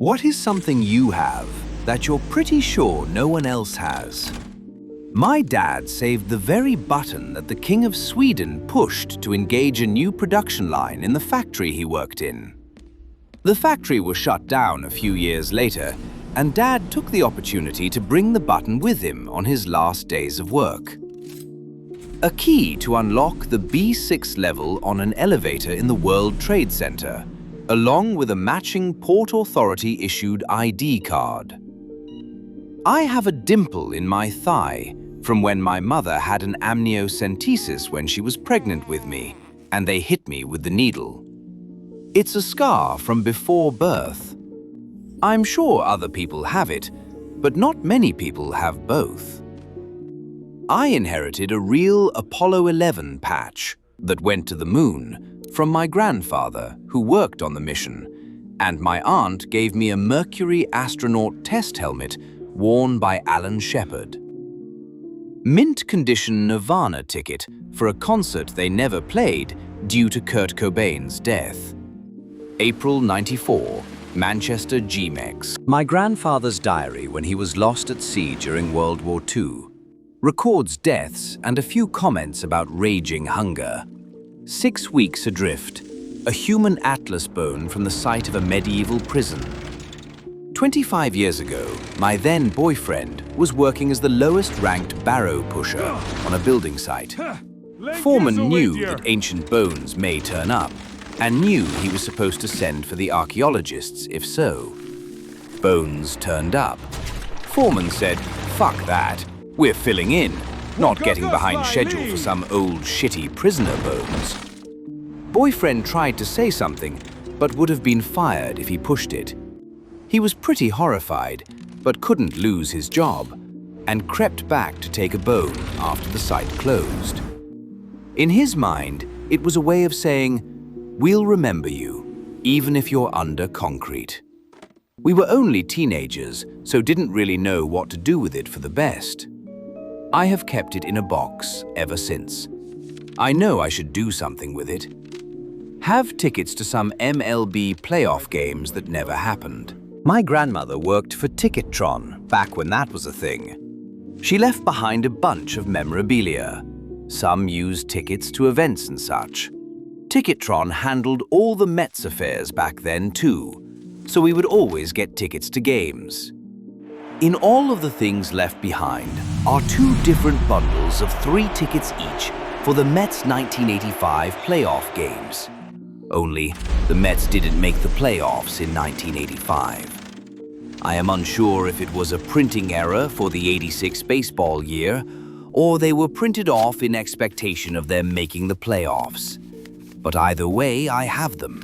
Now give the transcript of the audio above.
What is something you have that you're pretty sure no one else has? My dad saved the very button that the King of Sweden pushed to engage a new production line in the factory he worked in. The factory was shut down a few years later, and Dad took the opportunity to bring the button with him on his last days of work. A key to unlock the B6 level on an elevator in the World Trade Center, along with a matching Port Authority-issued ID card. I have a dimple in my thigh from when my mother had an amniocentesis when she was pregnant with me, and they hit me with the needle. It's a scar from before birth. I'm sure other people have it, but not many people have both. I inherited a real Apollo 11 patch that went to the moon from my grandfather, who worked on the mission, and my aunt gave me a Mercury astronaut test helmet worn by Alan Shepard. Mint condition Nirvana ticket for a concert they never played due to Kurt Cobain's death. April '94, Manchester GMEX. My grandfather's diary when he was lost at sea during World War II records deaths and a few comments about raging hunger. 6 weeks adrift, a human atlas bone from the site of a medieval prison. 25 years ago, my then boyfriend was working as the lowest-ranked barrow pusher on a building site. Foreman knew that ancient bones may turn up, and knew he was supposed to send for the archaeologists if so. Bones turned up. Foreman said, "Fuck that. We're filling in, not getting behind schedule for some old shitty prisoner bones." Boyfriend tried to say something, but would have been fired if he pushed it. He was pretty horrified, but couldn't lose his job, and crept back to take a bone after the site closed. In his mind, it was a way of saying, "We'll remember you, even if you're under concrete." We were only teenagers, so didn't really know what to do with it for the best. I have kept it in a box ever since. I know I should do something with it. Have tickets to some MLB playoff games that never happened. My grandmother worked for Ticketron back when that was a thing. She left behind a bunch of memorabilia. Some used tickets to events and such. Ticketron handled all the Mets affairs back then too, so we would always get tickets to games. In all of the things left behind are 2 different bundles of 3 tickets each for the Mets 1985 playoff games. Only, the Mets didn't make the playoffs in 1985. I am unsure if it was a printing error for the '86 baseball year, or they were printed off in expectation of them making the playoffs. But either way, I have them.